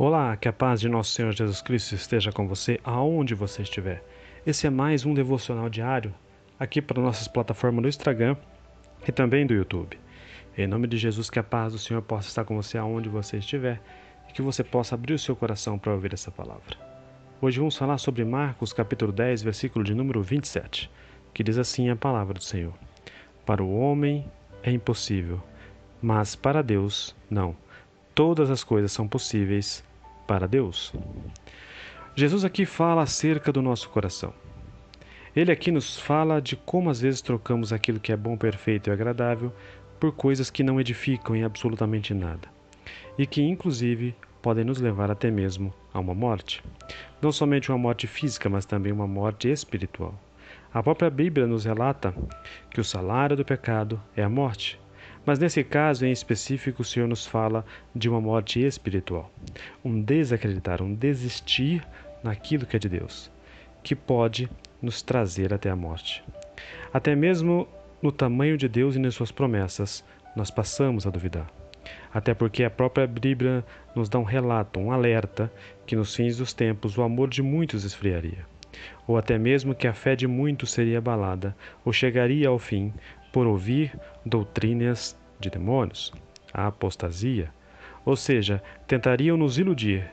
Olá, que a paz de nosso Senhor Jesus Cristo esteja com você aonde você estiver. Esse é mais um devocional diário aqui para nossas plataformas do Instagram e também do YouTube. Em nome de Jesus, que a paz do Senhor possa estar com você aonde você estiver e que você possa abrir o seu coração para ouvir essa palavra. Hoje vamos falar sobre Marcos capítulo 10, versículo de número 27, que diz assim a palavra do Senhor: Para o homem é impossível, mas para Deus não. Todas as coisas são possíveis para Deus. Jesus aqui fala acerca do nosso coração. Ele aqui nos fala de como às vezes trocamos aquilo que é bom, perfeito e agradável por coisas que não edificam em absolutamente nada e que inclusive podem nos levar até mesmo a uma morte. Não somente uma morte física, mas também uma morte espiritual. A própria Bíblia nos relata que o salário do pecado é a morte. Mas nesse caso em específico, o Senhor nos fala de uma morte espiritual. Um desacreditar, um desistir naquilo que é de Deus, que pode nos trazer até a morte. Até mesmo no tamanho de Deus e nas suas promessas, nós passamos a duvidar. Até porque a própria Bíblia nos dá um relato, um alerta, que nos fins dos tempos o amor de muitos esfriaria, ou até mesmo que a fé de muitos seria abalada, ou chegaria ao fim por ouvir doutrinas de demônios, a apostasia, ou seja, tentariam nos iludir,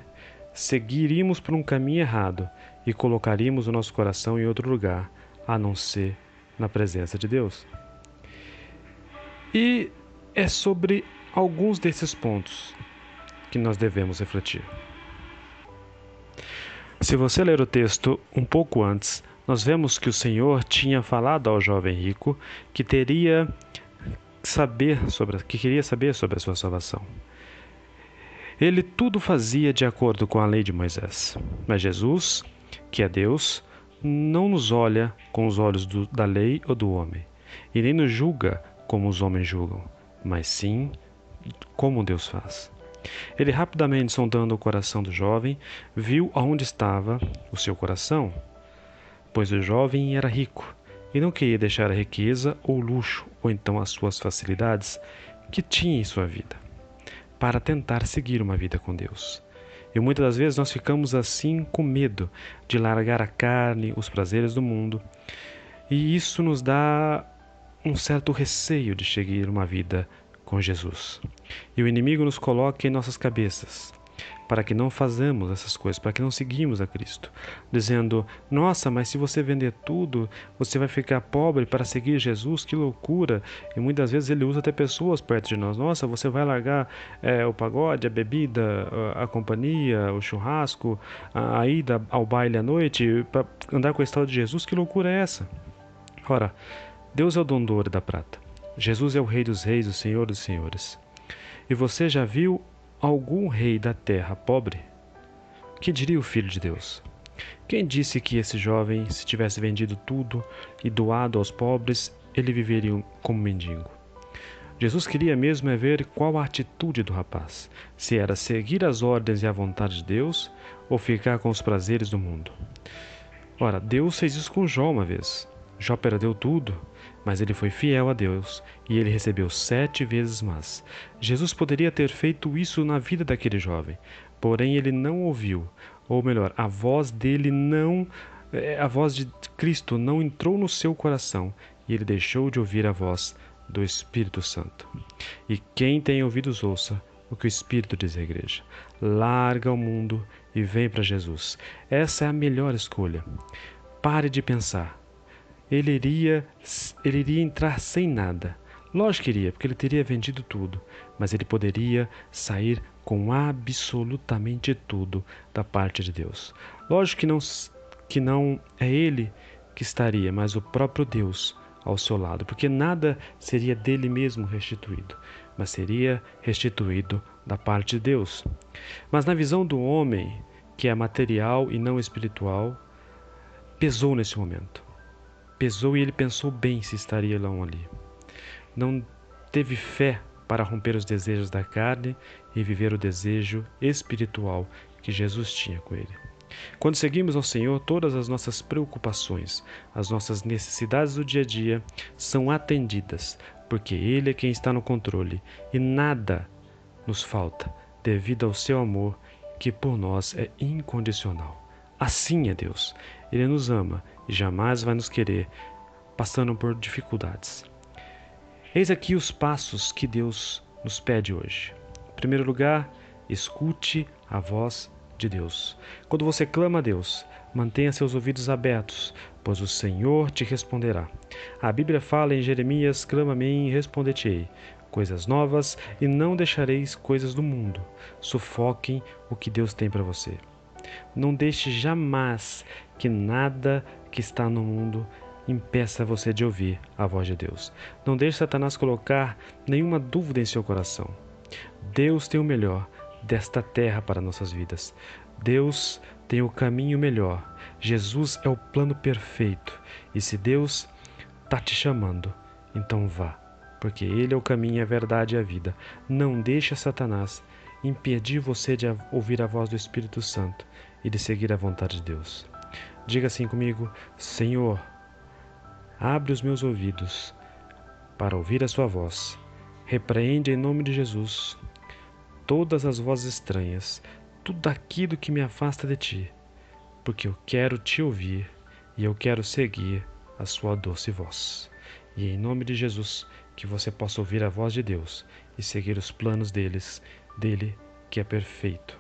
seguiríamos por um caminho errado e colocaríamos o nosso coração em outro lugar, a não ser na presença de Deus. E é sobre alguns desses pontos que nós devemos refletir. Se você ler o texto um pouco antes, nós vemos que o Senhor tinha falado ao jovem rico que queria saber sobre a sua salvação. Ele tudo fazia de acordo com a lei de Moisés. Mas Jesus, que é Deus, não nos olha com os olhos da lei ou do homem, e nem nos julga como os homens julgam, mas sim como Deus faz. Ele rapidamente, sondando o coração do jovem, viu aonde estava o seu coração, pois o jovem era rico e não queria deixar a riqueza ou luxo, ou então as suas facilidades que tinha em sua vida, para tentar seguir uma vida com Deus. E muitas das vezes nós ficamos assim com medo de largar a carne, os prazeres do mundo, e isso nos dá um certo receio de seguir uma vida com Jesus. E o inimigo nos coloca em nossas cabeças para que não façamos essas coisas, para que não seguimos a Cristo, dizendo: nossa, mas se você vender tudo, você vai ficar pobre para seguir Jesus, que loucura. E muitas vezes ele usa até pessoas perto de nós: nossa, você vai largar o pagode, a bebida, a companhia, o churrasco, a ida ao baile à noite, para andar com a história de Jesus, que loucura é essa? Ora, Deus é o dono do ouro e da prata. Jesus é o Rei dos reis, o Senhor dos senhores. E você já viu algum rei da terra pobre? Que diria o Filho de Deus? Quem disse que esse jovem, se tivesse vendido tudo e doado aos pobres, ele viveria como mendigo? Jesus queria mesmo ver qual a atitude do rapaz, se era seguir as ordens e a vontade de Deus ou ficar com os prazeres do mundo. Ora, Deus fez isso com Jó uma vez. Jó perdeu tudo, mas ele foi fiel a Deus e ele recebeu 7 vezes mais. Jesus poderia ter feito isso na vida daquele jovem, porém ele não ouviu, ou melhor, a voz de Cristo não entrou no seu coração e ele deixou de ouvir a voz do Espírito Santo. E quem tem ouvidos ouça o que o Espírito diz à igreja. Larga o mundo e vem para Jesus. Essa é a melhor escolha. Pare de pensar. Ele iria entrar sem nada. Lógico que iria, porque ele teria vendido tudo, mas ele poderia sair com absolutamente tudo da parte de Deus. Lógico que não é ele que estaria, mas o próprio Deus ao seu lado, porque nada seria dele mesmo restituído, mas seria restituído da parte de Deus. Mas na visão do homem, que é material e não espiritual, pesou nesse momento. Pesou e ele pensou bem se estaria lá ou ali. Não teve fé para romper os desejos da carne e viver o desejo espiritual que Jesus tinha com ele. Quando seguimos ao Senhor, todas as nossas preocupações, as nossas necessidades do dia a dia são atendidas, porque Ele é quem está no controle e nada nos falta devido ao seu amor que por nós é incondicional. Assim é Deus. Ele nos ama e jamais vai nos querer passando por dificuldades. Eis aqui os passos que Deus nos pede hoje. Em primeiro lugar, escute a voz de Deus. Quando você clama a Deus, mantenha seus ouvidos abertos, pois o Senhor te responderá. A Bíblia fala em Jeremias: clama a mim e responder-te-ei coisas novas e não deixareis coisas do mundo. Sufoquem o que Deus tem para você. Não deixe jamais que nada que está no mundo impeça você de ouvir a voz de Deus. Não deixe Satanás colocar nenhuma dúvida em seu coração. Deus tem o melhor desta terra para nossas vidas. Deus tem o caminho melhor. Jesus é o plano perfeito. E se Deus está te chamando, então vá, porque Ele é o caminho, a verdade e a vida. Não deixe Satanás impedir você de ouvir a voz do Espírito Santo e de seguir a vontade de Deus. Diga assim comigo: Senhor, abre os meus ouvidos para ouvir a sua voz. Repreende em nome de Jesus todas as vozes estranhas, tudo aquilo que me afasta de ti, porque eu quero te ouvir e eu quero seguir a sua doce voz. E em nome de Jesus, que você possa ouvir a voz de Deus e seguir os planos dele, que é perfeito.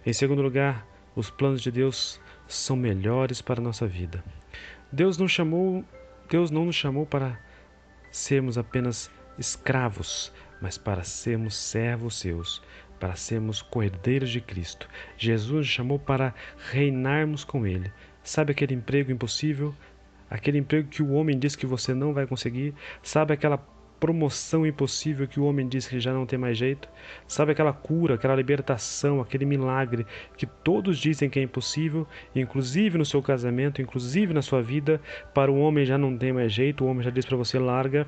Em segundo lugar, os planos de Deus são melhores para a nossa vida. Deus não nos chamou para sermos apenas escravos, mas para sermos servos seus, para sermos cordeiros de Cristo. Jesus nos chamou para reinarmos com Ele. Sabe aquele emprego impossível? Aquele emprego que o homem diz que você não vai conseguir? Sabe aquela promoção impossível que o homem diz que já não tem mais jeito? Sabe aquela cura, aquela libertação, aquele milagre que todos dizem que é impossível, inclusive no seu casamento, inclusive na sua vida? Para o homem já não tem mais jeito, o homem já diz para você: larga.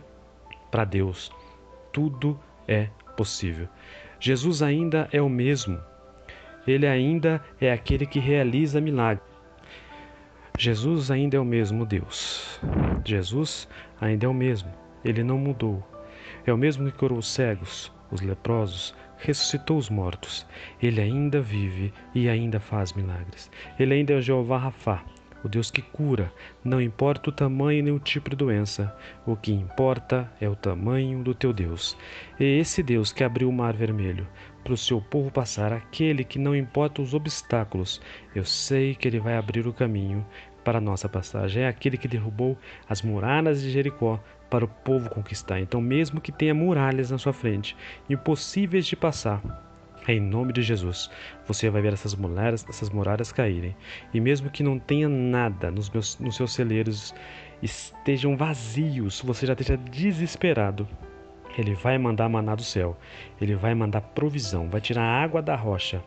Para Deus tudo é possível. Jesus ainda é o mesmo. Ele ainda é aquele que realiza milagres. Jesus ainda é o mesmo Deus. Jesus ainda é o mesmo. Ele não mudou. É o mesmo que curou os cegos, os leprosos, ressuscitou os mortos. Ele ainda vive e ainda faz milagres. Ele ainda é o Jeová Rafá, o Deus que cura. Não importa o tamanho nem o tipo de doença, o que importa é o tamanho do teu Deus. É esse Deus que abriu o mar vermelho para o seu povo passar, aquele que não importa os obstáculos, eu sei que ele vai abrir o caminho para a nossa passagem. É aquele que derrubou as muralhas de Jericó para o povo conquistar. Então, mesmo que tenha muralhas na sua frente, impossíveis de passar, em nome de Jesus, você vai ver essas muralhas caírem. E mesmo que não tenha nada nos seus celeiros, estejam vazios, você já esteja desesperado, Ele vai mandar maná do céu. Ele vai mandar provisão, vai tirar a água da rocha,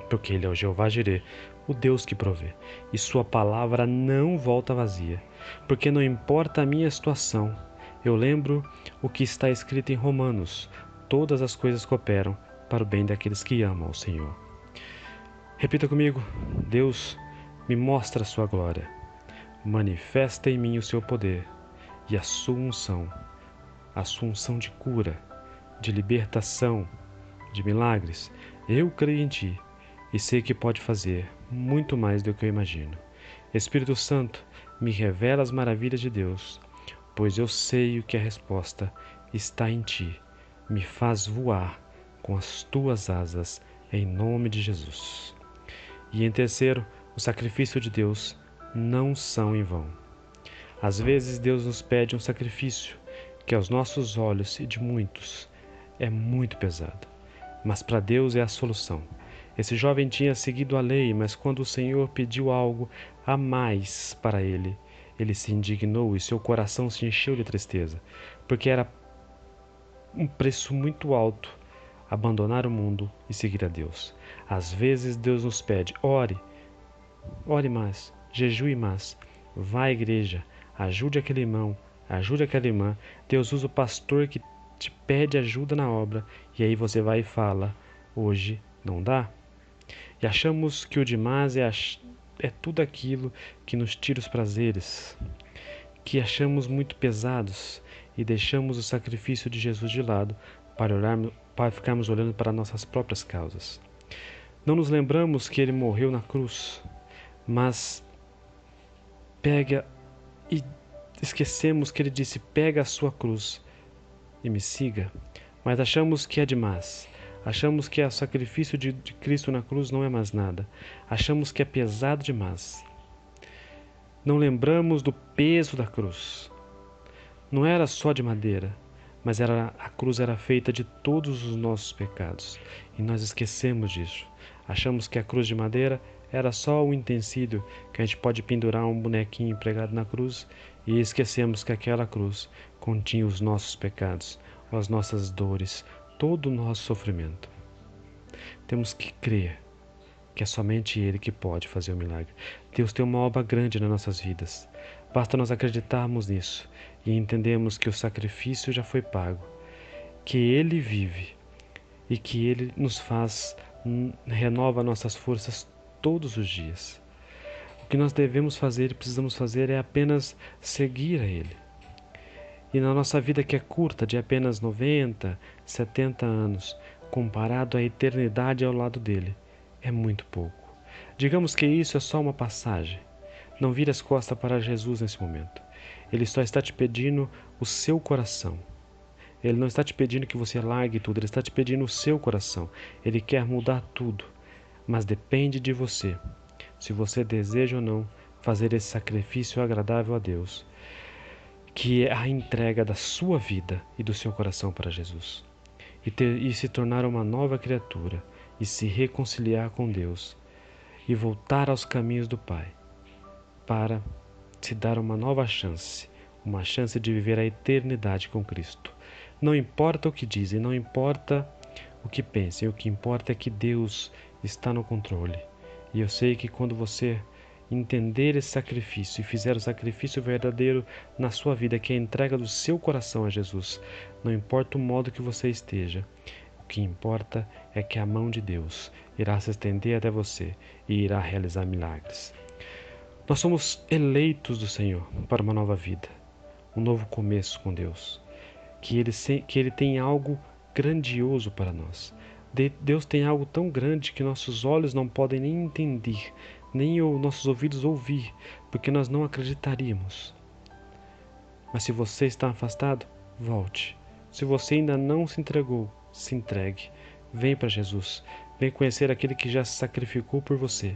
porque Ele é o Jeová Jireh, o Deus que provê. E sua palavra não volta vazia, porque não importa a minha situação. Eu lembro o que está escrito em Romanos: todas as coisas cooperam para o bem daqueles que amam ao Senhor. Repita comigo: Deus, me mostra a sua glória. Manifesta em mim o seu poder e a sua unção de cura, de libertação, de milagres. Eu creio em ti e sei que pode fazer muito mais do que eu imagino. Espírito Santo, me revela as maravilhas de Deus, pois eu sei que a resposta está em ti. Me faz voar com as tuas asas, em nome de Jesus. E em terceiro, o sacrifício de Deus não são em vão. Às vezes Deus nos pede um sacrifício que aos nossos olhos e de muitos é muito pesado, mas para Deus é a solução. Esse jovem tinha seguido a lei, mas quando o Senhor pediu algo a mais para ele, ele se indignou e seu coração se encheu de tristeza, porque era um preço muito alto abandonar o mundo e seguir a Deus. Às vezes Deus nos pede: ore mais, jejue mais, vá à igreja, ajude aquele irmão, ajude aquela irmã. Deus usa o pastor que te pede ajuda na obra, e aí você vai e fala: hoje não dá. E achamos que o demais é tudo aquilo que nos tira os prazeres, que achamos muito pesados, e deixamos o sacrifício de Jesus de lado para ficarmos olhando para nossas próprias causas. Não nos lembramos que ele morreu na cruz, mas pega e esquecemos que ele disse: pega a sua cruz e me siga. Mas achamos que é demais. Achamos que o sacrifício de Cristo na cruz não é mais nada. Achamos que é pesado demais. Não lembramos do peso da cruz. Não era só de madeira, mas a cruz era feita de todos os nossos pecados. E nós esquecemos disso. Achamos que a cruz de madeira era só um utensílio que a gente pode pendurar um bonequinho pregado na cruz, e esquecemos que aquela cruz continha os nossos pecados, as nossas dores, todo o nosso sofrimento. Temos que crer que é somente Ele que pode fazer o milagre. Deus tem uma obra grande nas nossas vidas. Basta nós acreditarmos nisso e entendemos que o sacrifício já foi pago, que Ele vive e que Ele nos faz, renova nossas forças todos os dias. O que nós devemos fazer e precisamos fazer é apenas seguir a Ele. E na nossa vida, que é curta, de apenas 90, 70 anos, comparado à eternidade ao lado dele, é muito pouco. Digamos que isso é só uma passagem. Não vire as costas para Jesus nesse momento. Ele só está te pedindo o seu coração. Ele não está te pedindo que você largue tudo, ele está te pedindo o seu coração. Ele quer mudar tudo, mas depende de você. Se você deseja ou não fazer esse sacrifício agradável a Deus, que é a entrega da sua vida e do seu coração para Jesus, e se tornar uma nova criatura, e se reconciliar com Deus, e voltar aos caminhos do Pai, para se dar uma chance de viver a eternidade com Cristo. Não importa o que dizem, não importa o que pensem, o que importa é que Deus está no controle. E eu sei que quando você entender esse sacrifício e fizer o sacrifício verdadeiro na sua vida, que é a entrega do seu coração a Jesus, não importa o modo que você esteja, o que importa é que a mão de Deus irá se estender até você e irá realizar milagres. Nós somos eleitos do Senhor para uma nova vida, um novo começo com Deus, que Ele tem algo grandioso para nós. Deus tem algo tão grande que nossos olhos não podem nem entender, nem nossos ouvidos ouvir, porque nós não acreditaríamos. Mas se você está afastado, volte. Se você ainda não se entregou, se entregue. Vem para Jesus. Vem conhecer aquele que já se sacrificou por você.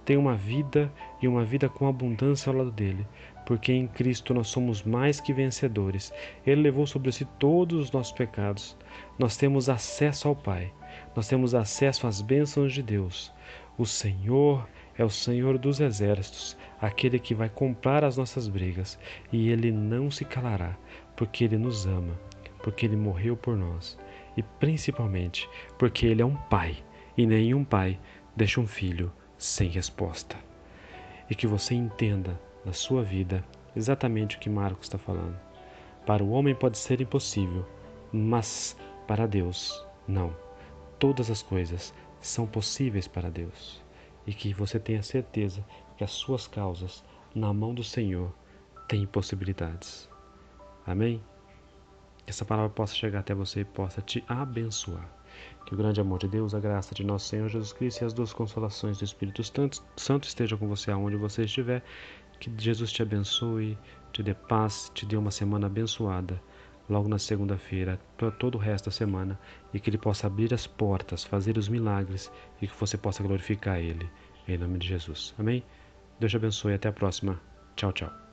Tenha uma vida, e uma vida com abundância ao lado dele, porque em Cristo nós somos mais que vencedores. Ele levou sobre si todos os nossos pecados. Nós temos acesso ao Pai. Nós temos acesso às bênçãos de Deus. O Senhor é o Senhor dos exércitos, aquele que vai comprar as nossas brigas, e Ele não se calará, porque Ele nos ama, porque Ele morreu por nós, e principalmente porque Ele é um Pai, e nenhum pai deixa um filho sem resposta. E que você entenda na sua vida exatamente o que Marcos está falando. Para o homem pode ser impossível, mas para Deus, não. Todas as coisas são possíveis para Deus. E que você tenha certeza que as suas causas, na mão do Senhor, têm possibilidades. Amém? Que essa palavra possa chegar até você e possa te abençoar. Que o grande amor de Deus, a graça de nosso Senhor Jesus Cristo e as duas consolações do Espírito Santo estejam com você aonde você estiver. Que Jesus te abençoe, te dê paz, te dê uma semana abençoada. Logo na segunda-feira, para todo o resto da semana, e que Ele possa abrir as portas, fazer os milagres, e que você possa glorificar Ele, em nome de Jesus. Amém? Deus te abençoe e até a próxima. Tchau, tchau.